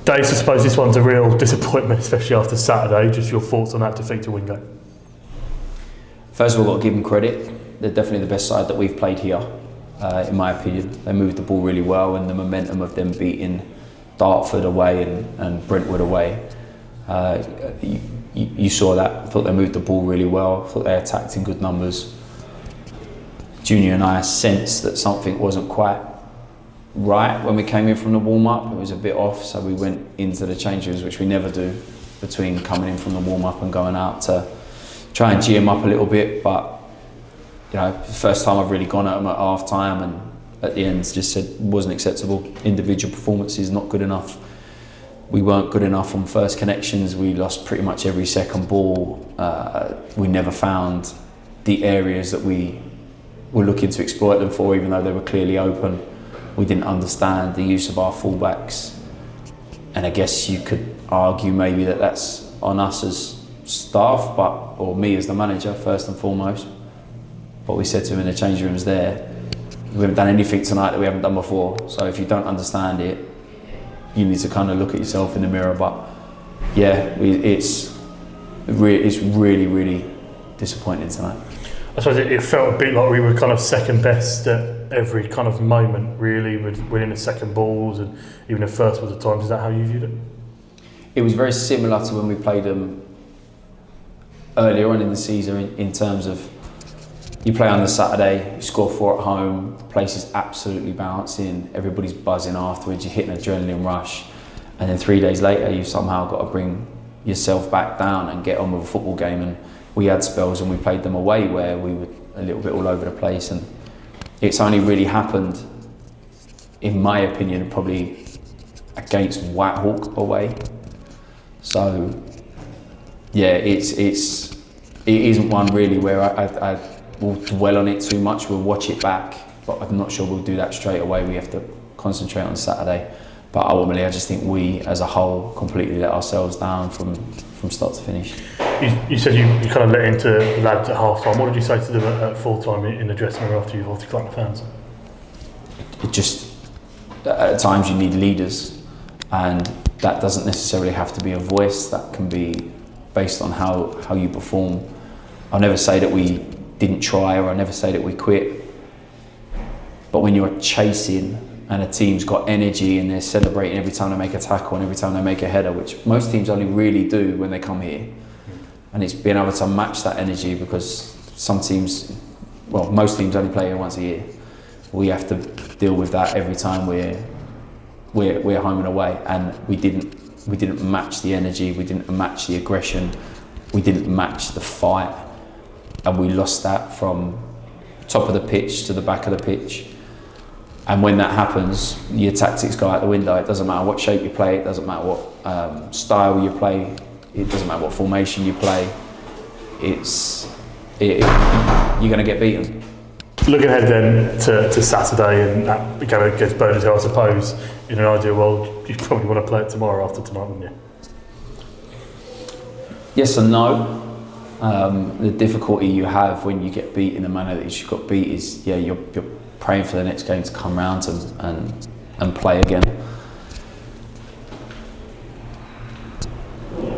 Dacey, I suppose this one's a real disappointment, especially after Saturday. Just your thoughts on that defeat to Wingate? First of all, got to give them credit. They're definitely the best side that we've played here, in my opinion. They moved the ball really well, and the momentum of them beating Dartford away and Brentwood away, you saw that. I thought they moved the ball really well. I thought they attacked in good numbers. Junior and I sensed that something wasn't quite right when we came in from the warm-up. It was a bit off, so we went into the change rooms, which we never do, between coming in from the warm-up and going out, to try and G them up a little bit. But the first time I've really gone at them at half-time, and at the end just said it wasn't acceptable. Individual performances not good enough. We weren't good enough on first connections. We lost pretty much every second ball. We never found the areas that we were looking to exploit them for, even though they were clearly open. We didn't understand the use of our fullbacks, and I guess you could argue maybe that that's on us as staff, or me as the manager first and foremost. But we said to him in the change rooms there, we haven't done anything tonight that we haven't done before. So if you don't understand it, you need to kind of look at yourself in the mirror. But yeah, it's really, really disappointing tonight. I suppose it felt a bit like we were kind of second best at every kind of moment, really, with winning the second balls and even the first was at times. Is that how you viewed it? It was very similar to when we played them earlier on in the season, in terms of you play on the Saturday, you score 4 at home, the place is absolutely bouncing, everybody's buzzing afterwards, you hit an adrenaline rush, and then 3 days later you've somehow got to bring yourself back down and get on with a football game. And we had spells and we played them away where we were a little bit all over the place, and it's only really happened, in my opinion, probably against Whitehawk away. So yeah, it isn't one really where I will dwell on it too much. We'll watch it back, but I'm not sure we'll do that straight away. We have to concentrate on Saturday. But ultimately, I just think we, as a whole, completely let ourselves down from start to finish. You said you kind of let into lads at half time. What did you say to them at full time in the dressing room after you've obviously clapped the fans? It just, at times you need leaders, and that doesn't necessarily have to be a voice. That can be based on how you perform. I'll never say that we didn't try, or I never say that we quit. But when you're chasing and a team's got energy and they're celebrating every time they make a tackle and every time they make a header, which most teams only really do when they come here, and it's being able to match that energy, because some teams, well, most teams only play here once a year. We have to deal with that every time we're home and away, and we didn't match the energy, we didn't match the aggression, we didn't match the fight, and we lost that from top of the pitch to the back of the pitch. And when that happens, your tactics go out the window. It doesn't matter what shape you play, it doesn't matter what style you play, it doesn't matter what formation you play. You're going to get beaten. Looking ahead then to Saturday, and that game against Burnley, I suppose, in an ideal world, you probably want to play it tomorrow after tonight, wouldn't you? Yes and no. The difficulty you have when you get beat in the manner that you got beat is, you're praying for the next game to come round and play again.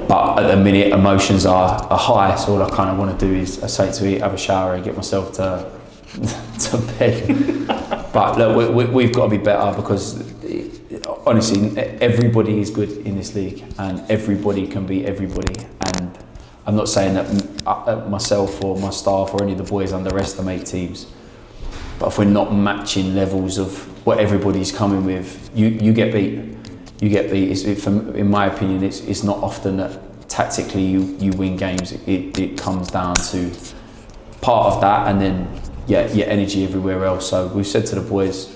But at the minute, emotions are high, so all I kind of want to do is, I say to eat, have a shower and get myself to bed. But look, we've got to be better, because honestly, everybody is good in this league and everybody can beat everybody. And I'm not saying that myself or my staff or any of the boys underestimate teams, but if we're not matching levels of what everybody's coming with, you get beat. You get beat. In my opinion, it's not often that tactically you win games. It comes down to part of that, and then your energy everywhere else. So we've said to the boys,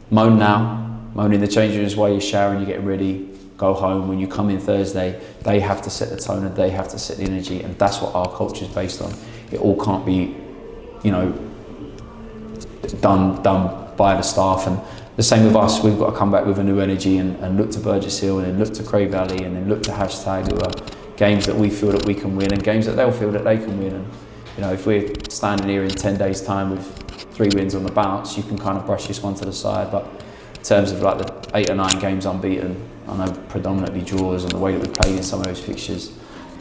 moan now, moan in the changing rooms while you're showering, you're getting ready, go home. When you come in Thursday, they have to set the tone and they have to set the energy, and that's what our culture is based on. It all can't be, done by the staff. And the same with us, we've got to come back with a new energy and look to Burgess Hill, and then look to Cray Valley, and then look to hashtag, who are games that we feel that we can win and games that they'll feel that they can win. And if we're standing here in 10 days time with 3 wins on the bounce, you can kind of brush this one to the side. But terms of like the 8 or 9 games unbeaten, I know predominantly draws and the way that we played in some of those fixtures,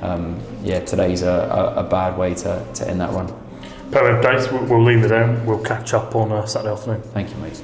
today's a bad way to end that run. Perfect, Dacey. We'll leave it there. We'll catch up on Saturday afternoon. Thank you, mate.